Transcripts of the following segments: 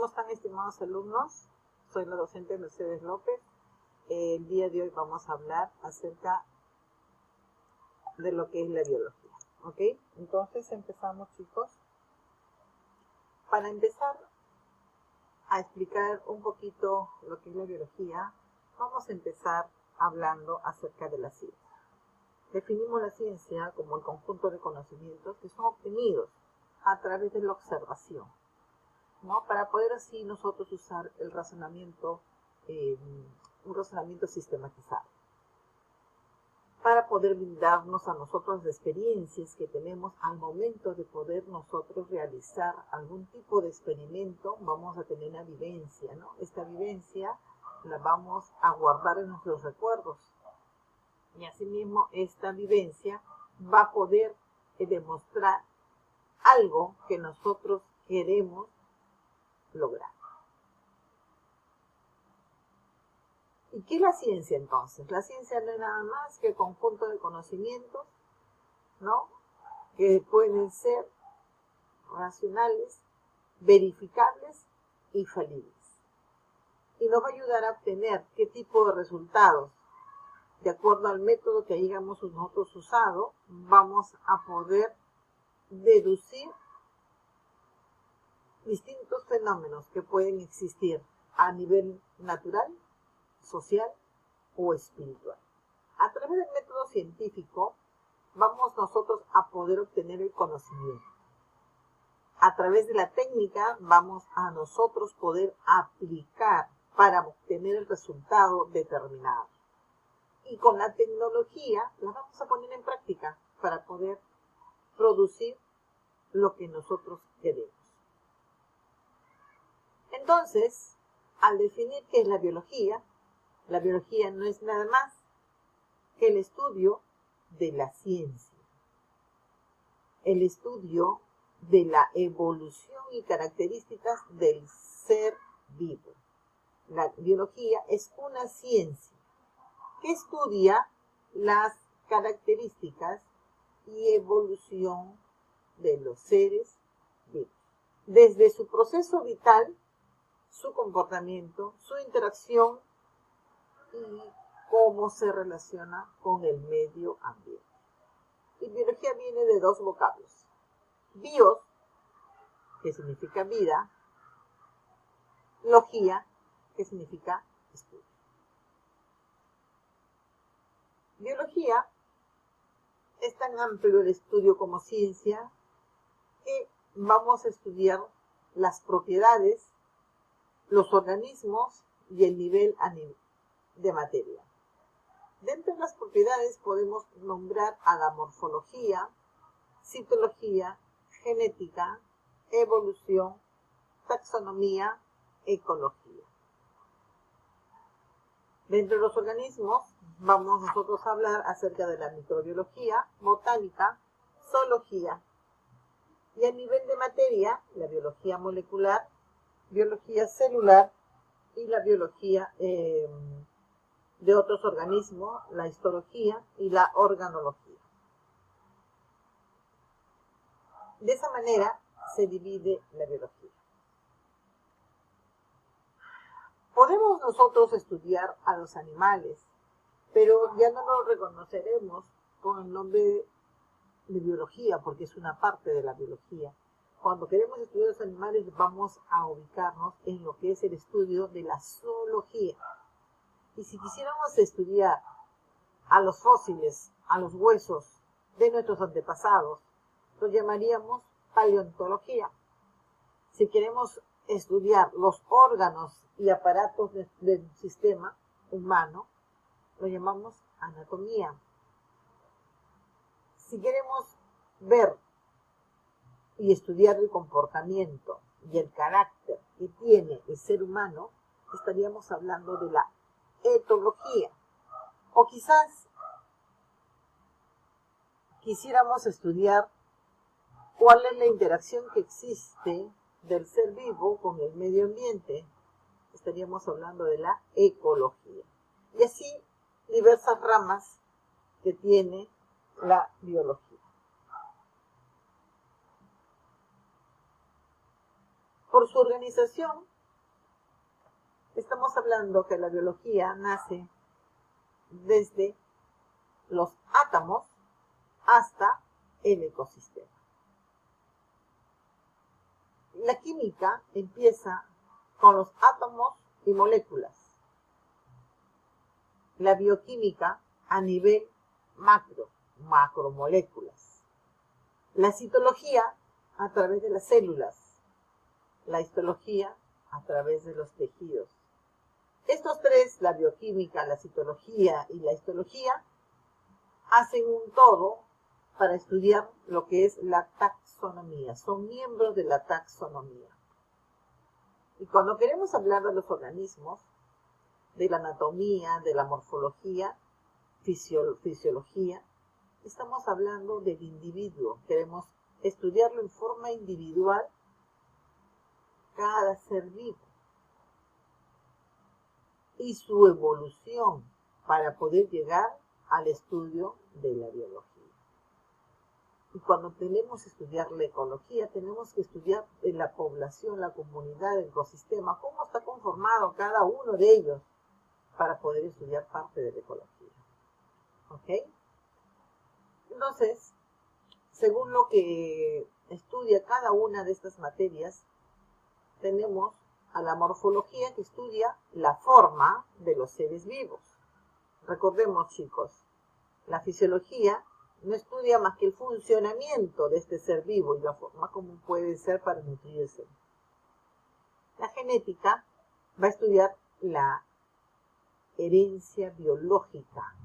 ¿Cómo están, estimados alumnos? Soy la docente Mercedes López. El día de hoy vamos a hablar acerca de lo que es la biología. ¿Ok? Entonces empezamos, chicos. Para empezar a explicar un poquito lo que es la biología, vamos a empezar hablando acerca de la ciencia. Definimos la ciencia como el conjunto de conocimientos que son obtenidos a través de la observación, ¿no? Para poder así nosotros usar el razonamiento, un razonamiento sistematizado, para poder brindarnos a nosotros las experiencias que tenemos al momento de poder nosotros realizar algún tipo de experimento. Vamos a tener una vivencia, ¿no? Esta vivencia la vamos a guardar en nuestros recuerdos, y asimismo esta vivencia va a poder demostrar algo que nosotros queremos lograr. ¿Y qué es la ciencia entonces? La ciencia no es nada más que el conjunto de conocimientos, ¿no? Que pueden ser racionales, verificables y falibles. Y nos va a ayudar a obtener qué tipo de resultados, de acuerdo al método que hayamos nosotros usado, vamos a poder deducir distintos fenómenos que pueden existir a nivel natural, social o espiritual. A través del método científico vamos nosotros a poder obtener el conocimiento. A través de la técnica vamos a nosotros poder aplicar para obtener el resultado determinado. Y con la tecnología la vamos a poner en práctica para poder producir lo que nosotros queremos. Entonces, al definir qué es la biología no es nada más que el estudio de la ciencia, el estudio de la evolución y características del ser vivo. La biología es una ciencia que estudia las características y evolución de los seres vivos, desde su proceso vital, su comportamiento, su interacción y cómo se relaciona con el medio ambiente. Y biología viene de dos vocablos: bios, que significa vida; logía, que significa estudio. Biología es tan amplio el estudio como ciencia que vamos a estudiar las propiedades, los organismos y el nivel de materia. Dentro de las propiedades podemos nombrar a la morfología, citología, genética, evolución, taxonomía, ecología. Dentro de los organismos vamos nosotros a hablar acerca de la microbiología, botánica, zoología. Y a nivel de materia, la biología molecular, biología celular y la biología de otros organismos, la histología y la organología. De esa manera se divide la biología. Podemos nosotros estudiar a los animales, pero ya no lo reconoceremos con el nombre de biología, porque es una parte de la biología. Cuando queremos estudiar a los animales, vamos a ubicarnos en lo que es el estudio de la zoología. Y si quisiéramos estudiar a los fósiles, a los huesos de nuestros antepasados, lo llamaríamos paleontología. Si queremos estudiar los órganos y aparatos del sistema humano, lo llamamos anatomía. Si queremos ver y estudiar el comportamiento y el carácter que tiene el ser humano, estaríamos hablando de la etología. O quizás quisiéramos estudiar cuál es la interacción que existe del ser vivo con el medio ambiente, estaríamos hablando de la ecología. Y así diversas ramas que tiene la biología. Por su organización, Estamos hablando que la biología nace desde los átomos hasta el ecosistema. La química empieza con los átomos y moléculas. La bioquímica a nivel macromoléculas. La citología a través de las células. La histología a través de los tejidos. Estos tres, la bioquímica, la citología y la histología, hacen un todo para estudiar lo que es la taxonomía. Son miembros de la taxonomía. Y cuando queremos hablar de los organismos, de la anatomía, de la morfología, fisiología, estamos hablando del individuo. Queremos estudiarlo en forma individual, cada ser vivo, y su evolución para poder llegar al estudio de la biología. Y cuando tenemos que estudiar la ecología, tenemos que estudiar la población, la comunidad, el ecosistema, cómo está conformado cada uno de ellos para poder estudiar parte de la ecología. ¿Ok? Entonces, según lo que estudia cada una de estas materias, tenemos a la morfología que estudia la forma de los seres vivos. Recordemos, chicos, la fisiología no estudia más que el funcionamiento de este ser vivo y la forma como puede ser para nutrirse. La genética va a estudiar la herencia biológica,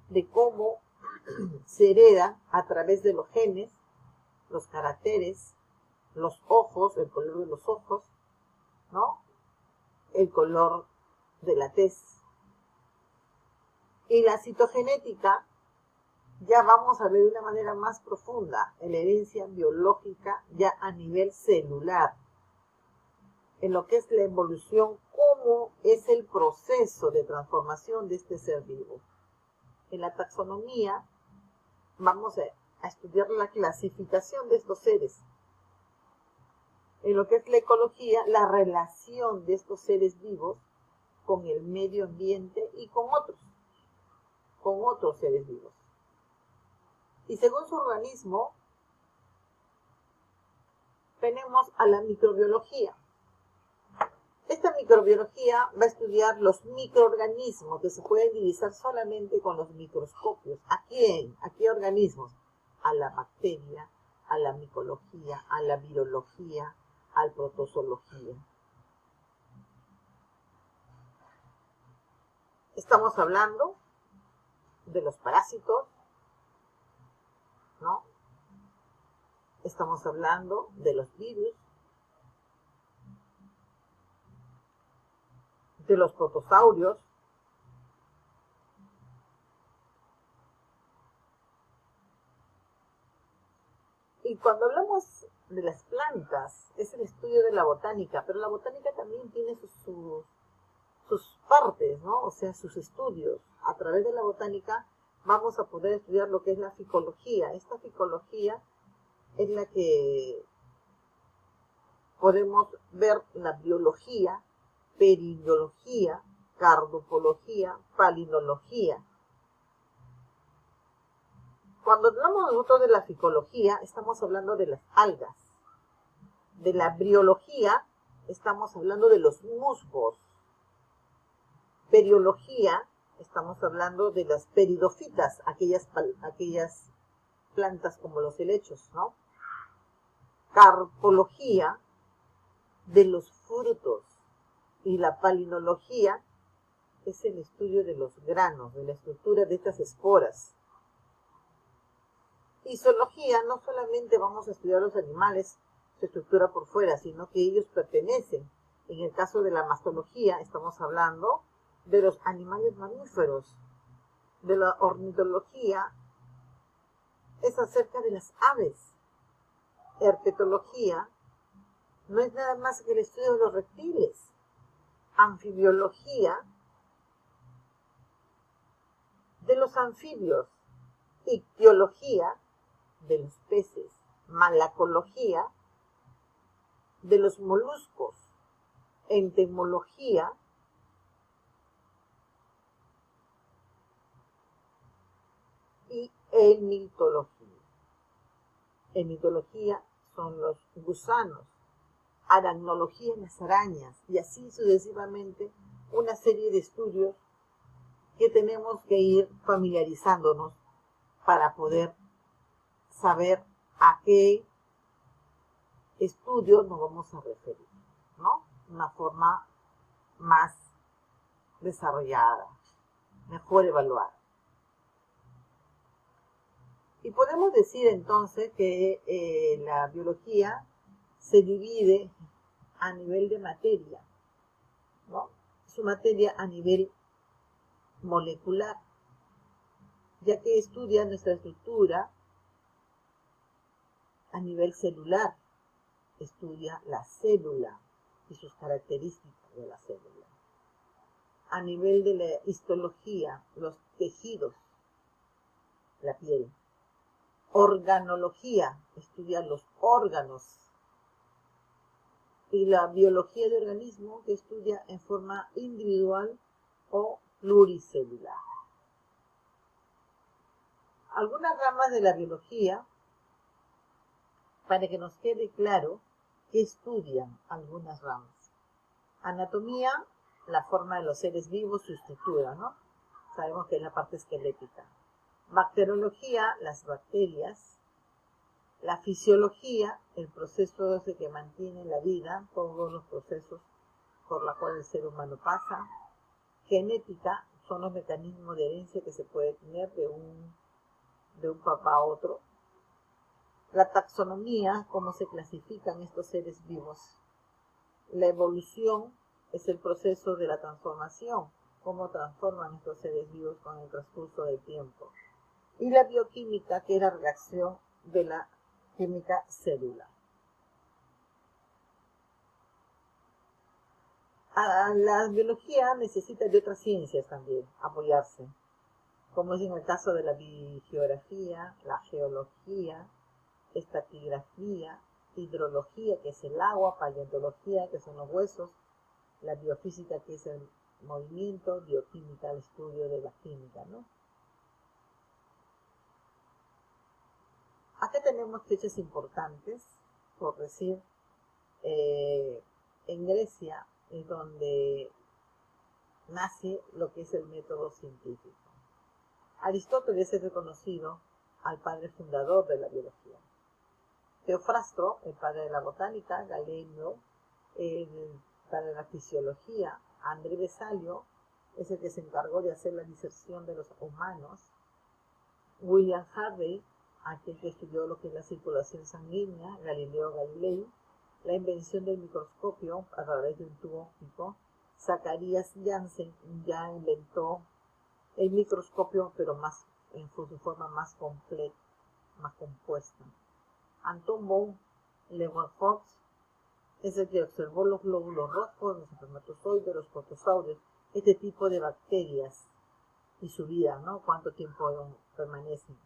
de cómo se hereda a través de los genes, los caracteres, los ojos, el color de los ojos, ¿no? El color de la tez. Y la citogenética ya vamos a ver de una manera más profunda en la herencia biológica ya a nivel celular, en lo que es la evolución, cómo es el proceso de transformación de este ser vivo. En la taxonomía vamos a estudiar la clasificación de estos seres. En lo que es la ecología, la relación de estos seres vivos con el medio ambiente y con otros seres vivos. Y según su organismo, tenemos a la microbiología. Esta microbiología va a estudiar los microorganismos que se pueden divisar solamente con los microscopios. ¿A quién? ¿A qué organismos? A la bacteria, a la micología, a la virología, a la protozoología. Estamos hablando de los parásitos, ¿no? Estamos hablando de los virus, de los protozoarios, y cuando hablamos de las plantas, es el estudio de la botánica, pero la botánica también tiene sus partes, ¿no? O sea, sus estudios. A través de la botánica vamos a poder estudiar lo que es la ficología. Esta ficología es la que podemos ver la biología, peribiología, cardopología, palinología. Cuando hablamos nosotros de la ficología, estamos hablando de las algas. De la briología, estamos hablando de los musgos. Periología, estamos hablando de las peridofitas, aquellas plantas como los helechos, ¿no? Carpología, de los frutos. Y la palinología es el estudio de los granos, de la estructura de estas esporas. Y zoología, no solamente vamos a estudiar los animales, su estructura por fuera, sino que ellos pertenecen. En el caso de la mastología, estamos hablando de los animales mamíferos. De la ornitología, es acerca de las aves. Herpetología, no es nada más que el estudio de los reptiles. Anfibiología, de los anfibios. Ictiología, de los peces. Malacología, de los moluscos. Entomología, en mitología. En mitología son los gusanos, aracnología en las arañas, y así sucesivamente una serie de estudios que tenemos que ir familiarizándonos para poder saber a qué estudio nos vamos a referir, ¿no? Una forma más desarrollada, mejor evaluada. Y podemos decir entonces que la biología se divide a nivel de materia, ¿no? Su materia a nivel molecular, ya que estudia nuestra estructura a nivel celular, estudia la célula y sus características de la célula. A nivel de la histología, los tejidos, la piel. Organología, estudia los órganos. Y la biología de organismo, que estudia en forma individual o pluricelular. Algunas ramas de la biología, para que nos quede claro que estudian algunas ramas. Anatomía, la forma de los seres vivos, su estructura, ¿no? Sabemos que es la parte esquelética. Bacteriología, las bacterias. La fisiología, el proceso que mantiene la vida, todos los procesos por los cuales el ser humano pasa. Genética, son los mecanismos de herencia que se puede tener de un papá a otro. La taxonomía, cómo se clasifican estos seres vivos. La evolución es el proceso de la transformación, cómo transforman estos seres vivos con el transcurso del tiempo. Y la bioquímica, que es la reacción de la química celular. La biología necesita de otras ciencias también apoyarse, como es en el caso de la biogeografía, la geología, estratigrafía, hidrología, que es el agua, paleontología, que son los huesos, la biofísica, que es el movimiento, bioquímica, el estudio de la química, ¿no? Acá tenemos fechas importantes, por decir, en Grecia es donde nace lo que es el método científico. Aristóteles es reconocido al padre fundador de la biología. Teofrasto, el padre de la botánica. Galeno, el padre de la fisiología. André Vesalio es el que se encargó de hacer la diserción de los humanos. William Harvey, aquel que estudió lo que es la circulación sanguínea. Galileo Galilei, la invención del microscopio a través de un tubo óptico. Zacarías Janssen ya inventó el microscopio, pero más en su forma más completa, más compuesta. Anton von Leeuwenhoek es el que observó los glóbulos rojos, los espermatozoides, los protozoarios, este tipo de bacterias y su vida, ¿no? Cuánto tiempo permanecen.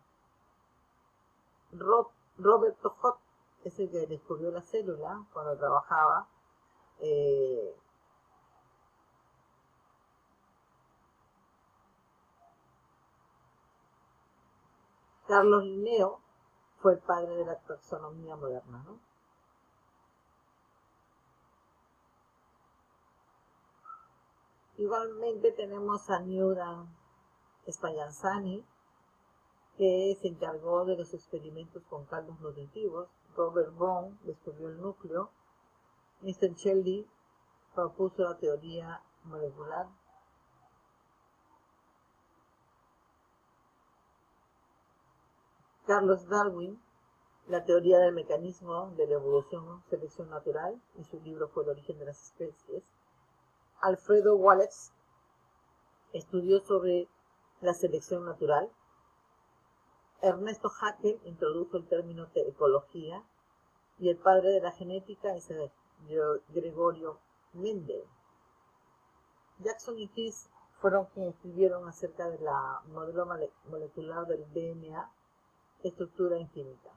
Robert Koch es el que descubrió la célula cuando trabajaba Carlos Linneo fue el padre de la taxonomía moderna, ¿no? Igualmente tenemos a Newton Spallanzani, que se encargó de los experimentos con caldos nutritivos. Robert Brown descubrió el núcleo. Mr. Shelley propuso la teoría molecular. Carlos Darwin, la teoría del mecanismo de la evolución, selección natural, y su libro fue El origen de las especies. Alfredo Wallace estudió sobre la selección natural. Ernesto Haeckel introdujo el término de ecología, y el padre de la genética es Gregorio Mendel. Jackson y Criss fueron quienes escribieron acerca de la modelo molecular del DNA, estructura en química.